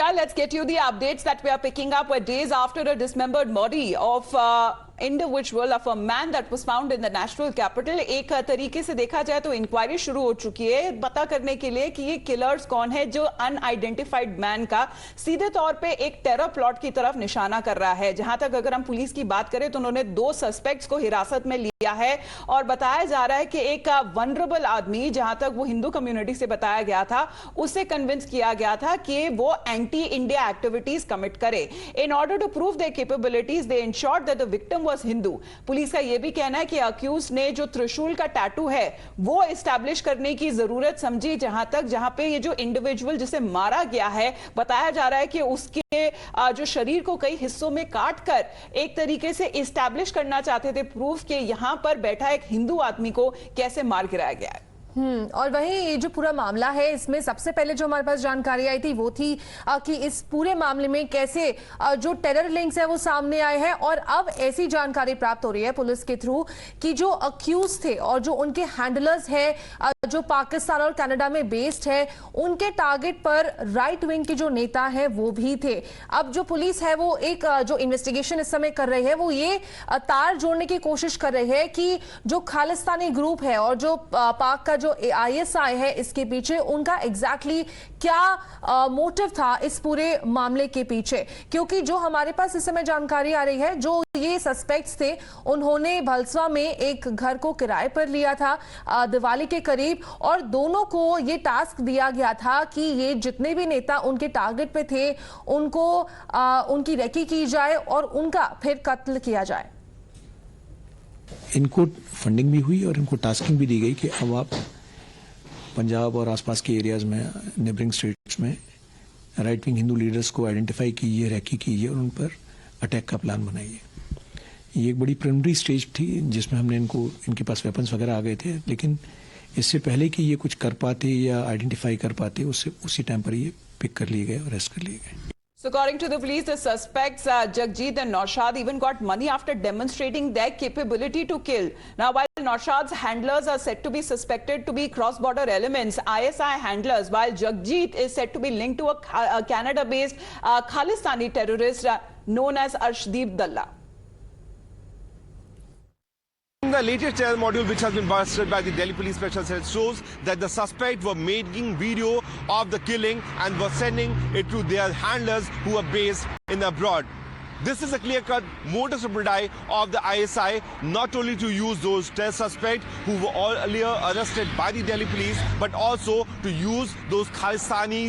Priya, let's get you the updates that we are picking up. Where days after a dismembered body of individual of a man that was found in the national capital, एक तरीके से देखा जाए तो inquiry शुरू हो चुकी है पता करने के लिए कि ये किलर्स कौन है जो अनआइडेंटिफाइड मैन का सीधे तौर पे एक टेरर प्लॉट की तरफ निशाना कर रहा है। जहां तक अगर हम पुलिस की बात करें तो उन्होंने 2 सस्पेक्ट्स को हिरासत में लिया है और बताया जा रहा है कि एक वनरेबल आदमी, जहां तक वो हिंदू कम्युनिटी से बताया गया था, उससे कन्विंस किया गया था कि वो एंटी इंडिया एक्टिविटीज कमिट करे। In order to prove their capabilities they ensured that the victim was Hindu. Police का यह भी कहना है कि अक्यूज ने जो त्रिशूल का टैटू है वो एस्टैब्लिश करने की जरूरत समझी। जहां पे ये जो इंडिविजुअल जिसे मारा गया है, बताया जा रहा है कि उसके जो शरीर को कई हिस्सों में काट कर एक तरीके से एस्टैब्लिश करना चाहते थे प्रूफ के यहां पर बैठा एक हिंदू आदमी को कैसे मार गिराया गया है। और वहीं ये जो पूरा मामला है, इसमें सबसे पहले जो हमारे पास जानकारी आई थी वो थी कि इस पूरे मामले में कैसे जो टेरर लिंक्स है वो सामने आए हैं। और अब ऐसी जानकारी प्राप्त हो रही है पुलिस के थ्रू कि जो अक्यूज थे और जो उनके हैंडलर्स है जो पाकिस्तान और कनाडा में बेस्ड है, उनके टारगेट पर राइट विंग के जो नेता है वो भी थे। अब जो पुलिस है वो एक जो इन्वेस्टिगेशन इस समय कर रही है वो ये तार जोड़ने की कोशिश कर रही है कि जो खालिस्तानी ग्रुप है और जो पाक का जो ISI है इसके पीछे उनका एग्जैक्टली क्या मोटिव था इस पूरे मामले के पीछे। क्योंकि जो हमारे पास इस समय जानकारी आ रही है, जो ये सस्पेक्ट्स थे उन्होंने भलसवा में एक घर को किराए पर लिया था दिवाली के करीब, और दोनों को ये टास्क दिया गया था कि ये जितने भी नेता उनके टारगेट पे थे उनको उनकी रेकी की जाए और उनका फिर कत्ल किया जाए। इनको फंडिंग भी हुई और इनको टास्किंग भी दी गई कि अब आप पंजाब और आसपास के एरियाज में, नेबरिंग स्टेट्स में राइट विंग हिंदू लीडर्स को आइडेंटिफाई कीजिए, रैकी कीजिए और उन पर अटैक का प्लान बनाइए। ये एक बड़ी प्रिलिमिनरी स्टेज थी जिसमें हमने इनके पास वेपन्स वगैरह आ गए थे, लेकिन इससे पहले कि ये कुछ कर पाते या आइडेंटिफाई कर पाते उसी टाइम पर ये पिक कर लिए गए, अरेस्ट कर लिए गए। So according to the police, the suspects Jagjit and Naushad even got money after demonstrating their capability to kill. Now, while Naushad's handlers are said to be suspected to be cross-border elements, ISI handlers, while Jagjit is said to be linked to a Canada-based Khalistani terrorist known as Arshdeep Dalla. The latest terror module which has been busted by the Delhi Police Special Cell shows that the suspects were making video of the killing and were sending it to their handlers who are based in abroad. This is a clear-cut modus operandi of the ISI, not only to use those terror suspects who were earlier arrested by the Delhi police, but also to use those Khalistani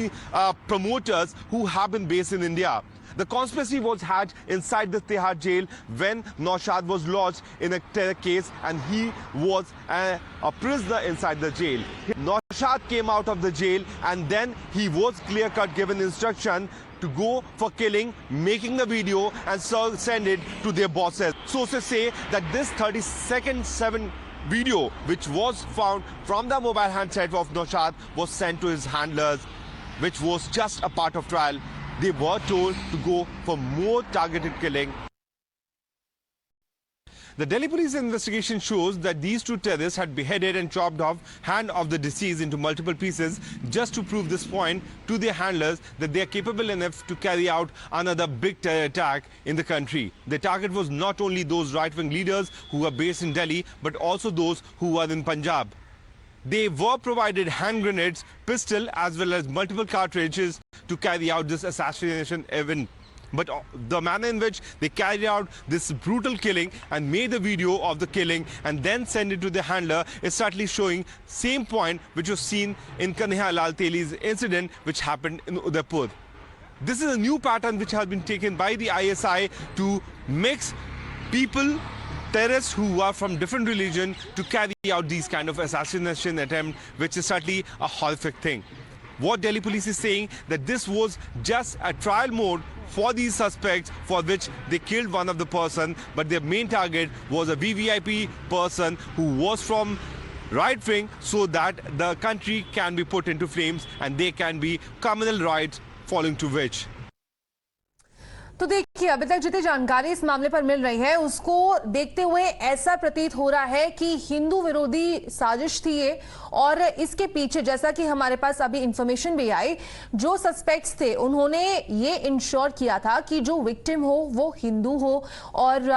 promoters who have been based in India. The conspiracy was hatched inside the Tihar jail when Naushad was lodged in a terror case and he was a prisoner inside the jail. Naushad came out of the jail and then he was clear-cut given instruction to go for killing, making the video and send it to their bosses. Sources say that this 30-second video which was found from the mobile handset of Naushad was sent to his handlers, which was just a part of trial. They were told to go for more targeted killing. The Delhi police investigation shows that these 2 terrorists had beheaded and chopped off hand of the deceased into multiple pieces just to prove this point to their handlers that they are capable enough to carry out another big terror attack in the country. The target was not only those right-wing leaders who are based in Delhi, but also those who are in Punjab. They were provided hand grenades, pistol as well as multiple cartridges to carry out this assassination event. But the manner in which they carried out this brutal killing and made the video of the killing and then send it to the handler is certainly showing same point which was seen in Kanhaiya Lal Teli's incident which happened in Udaipur. This is a new pattern which has been taken by the ISI to mix people, terrorists who are from different religion, to carry out these kind of assassination attempt, which is certainly a horrific thing. What Delhi police is saying that this was just a trial mode for these suspects for which they killed one of the person, but their main target was a VVIP person who was from right wing so that the country can be put into flames and there can be communal riots following to which. तो देखिए कि अभी तक जितनी जानकारी इस मामले पर मिल रही है उसको देखते हुए ऐसा प्रतीत हो रहा है कि हिंदू विरोधी साजिश थी ये, और इसके पीछे जैसा कि हमारे पास अभी इंफॉर्मेशन भी आई, जो सस्पेक्ट्स थे उन्होंने ये इंश्योर किया था कि जो विक्टिम हो वो हिंदू हो, और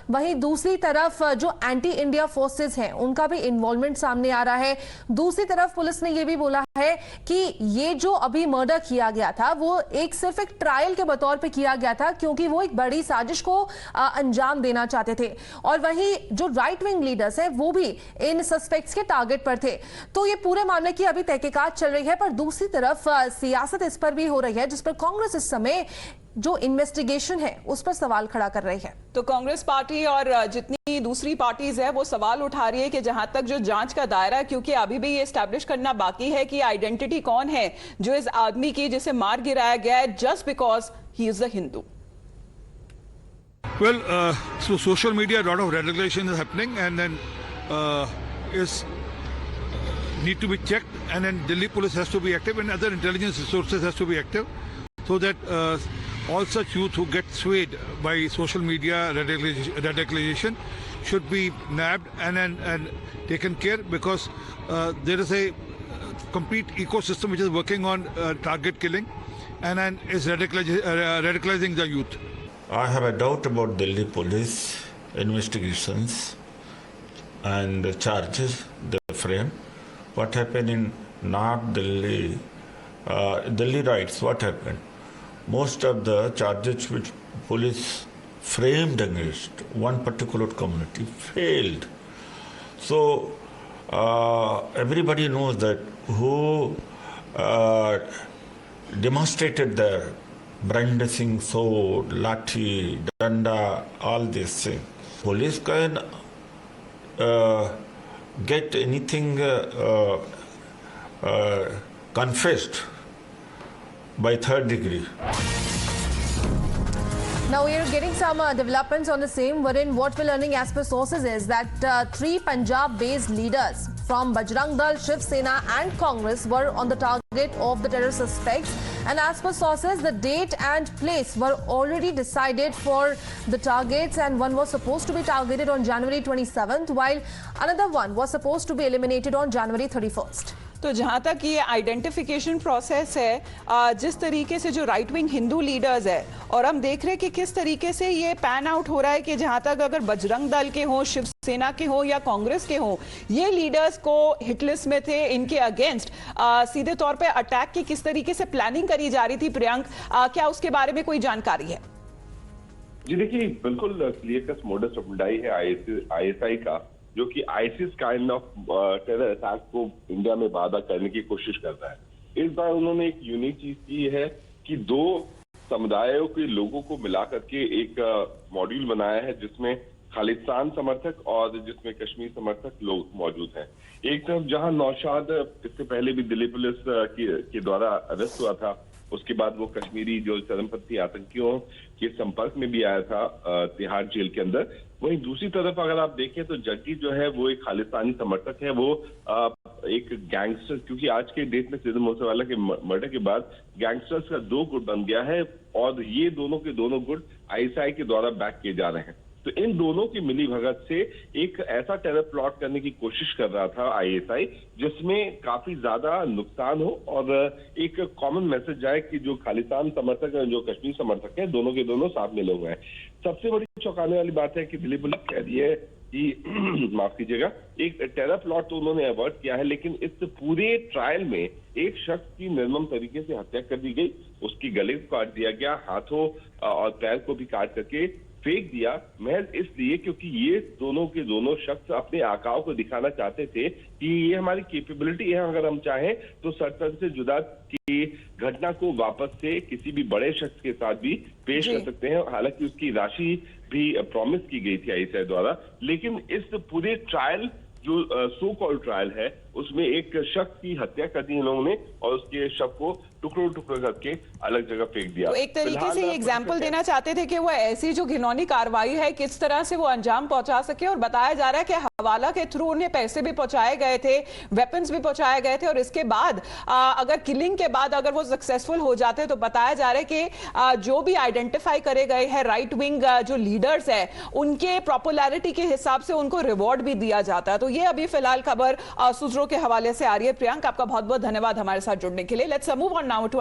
वहीं दूसरी तरफ जो एंटी इंडिया फोर्सेस हैं उनका भी इन्वॉल्वमेंट सामने आ रहा है। दूसरी तरफ पुलिस ने ये भी बोला है कि ये जो अभी मर्डर किया गया था वो सिर्फ एक ट्रायल के बतौर पे किया गया था, क्योंकि वो एक बड़ी साजिश को अंजाम देना चाहते थे, और वहीं जो राइट विंग लीडर्स हैं वो भी इन सस्पेक्ट्स के टारगेट पर थे। तो ये पूरे मामले की अभी तहकीकात चल रही है, पर दूसरी तरफ सियासत इस पर भी हो रही है, जिस पर कांग्रेस इस समय जो इन्वेस्टिगेशन है उस पर सवाल खड़ा कर रही है। तो कांग्रेस पार्टी और जितनी दूसरी पार्टीज है वो सवाल उठा रही है कि जहां तक जो जांच का दायरा है, क्योंकि अभी भी ये एस्टैब्लिश करना बाकी है कि आइडेंटिटी कौन है जो इस आदमी की जिसे मार गिराया गया है just because he is a Hindu. Well, so social media, a lot of radicalization is happening, and then is need to be checked, and then Delhi police has to be active, and other intelligence resources has to be active, so that all such youth who get swayed by social media radicalization should be nabbed and taken care, because there is a complete ecosystem which is working on target killing and is radicalizing the youth. I have a doubt about Delhi police investigations and charges they frame. What happened in North Delhi, Delhi riots, what happened? Most of the charges which police framed against one particular community failed. So everybody knows that who demonstrated their brandishing sword, lathi, danda, all these things. Police can get anything confessed by third degree. Now we are getting some developments on the same, wherein what we're learning as per sources is that 3 Punjab-based leaders from Bajrang Dal, Shiv Sena and Congress were on the target of the terror suspects, and as per sources the date and place were already decided for the targets, and one was supposed to be targeted on January 27th while another one was supposed to be eliminated on January 31st. तो जहां तक ये identification process है, जिस तरीके से जो right wing Hindu leaders है, और हम देख रहे हैं कि किस तरीके से ये पैन आउट हो रहा है कि जहां तक अगर बजरंग दल के हों, शिवसेना के हों या कांग्रेस के हों, ये लीडर्स को हिटलिस्ट में थे, इनके अगेंस्ट सीधे तौर पे अटैक की किस तरीके से प्लानिंग करी जा रही थी। प्रियंक, क्या उसके बारे में कोई जानकारी है? जी देखिए, बिल्कुल क्लियर कट मोडस ऑपरेंडी है आईएसआई का, जो कि ISIS kind of terror attack को इंडिया में वादा करने की कोशिश करता है। इस बार उन्होंने एक यूनिक चीज की है कि 2 समुदायों के लोगों को मिलाकर के एक मॉड्यूल बनाया है, जिसमें खालिस्तान समर्थक और जिसमें कश्मीर समर्थक लोग मौजूद हैं। एक तरफ जहां नौशाद इससे पहले भी दिल्ली पुलिस के द्वारा अरेस्ट हुआ था, उसके बाद वो कश्मीरी जो चरमपंथी आतंकियों के संपर्क में भी आया था तिहाड़ जेल के अंदर। वहीं दूसरी तरफ अगर आप देखें तो जग्गी जो है वो एक खालिस्तानी समर्थक है, वो एक गैंगस्टर, क्योंकि आज के डेट में सिद्धू मूसेवाला के मर्डर के बाद गैंगस्टर्स का 2 गुट बन गया है, और ये दोनों के दोनों गुट आईएसआई के द्वारा बैक किए जा रहे हैं। तो इन दोनों की मिली भगत से एक ऐसा टेरर प्लॉट करने की कोशिश कर रहा था आईएसआई, जिसमें काफी ज्यादा नुकसान हो और एक कॉमन मैसेज जाए कि जो खालिस्तान समर्थक है, जो कश्मीर समर्थक है, दोनों के दोनों साथ मिले हुए हैं। सबसे बड़ी चौंकाने वाली बात है कि दिल्ली पुलिस कह रही है कि माफ कीजिएगा, एक टेरर प्लॉट तो उन्होंने अवॉइड किया है, लेकिन इस पूरे ट्रायल में एक शख्स की निर्मम तरीके से हत्या कर दी गई, उसकी गले को काट दिया गया, हाथों और पैर को भी काट करके फेंक दिया, महज इसलिए क्योंकि ये दोनों के दोनों शख्स अपने आकाओं को दिखाना चाहते थे कि ये हमारी कैपेबिलिटी है, अगर हम चाहें तो सरतर से जुदा की घटना को वापस से किसी भी बड़े शख्स के साथ भी पेश कर सकते हैं। हालांकि उसकी राशि भी प्रॉमिस की गई थी आईएसआई द्वारा, लेकिन इस पूरे ट्रायल जो सो कॉल्ड ट्रायल है उसमें एक शख्स की हत्या कर दी इन लोगों ने, और उसके शव को टुकड़ों टुकड़ों करके अलग जगह फेंक दिया। तो एक तरीके से ये एग्जाम्पल देना चाहते थे कि वो ऐसी जो घिनौनी कार्रवाई है किस तरह से वो अंजाम पहुंचा सके, और बताया जा रहा है कि हवाला के थ्रू उन्हें पैसे भी पहुंचाए गए थे, वेपन्स भी पहुंचाए गए थे, और इसके बाद अगर किलिंग के बाद अगर वो सक्सेसफुल हो जाते तो बताया जा रहा है कि जो भी आइडेंटिफाई करे गए हैं राइट विंग जो लीडर्स है, उनके पॉपुलैरिटी के हिसाब से उनको रिवॉर्ड भी दिया जाता है। तो ये अभी फिलहाल खबर सूत्रों के हवाले से आ रही है। प्रियंक, आपका बहुत बहुत धन्यवाद हमारे साथ जुड़ने के लिए। Let's move on now to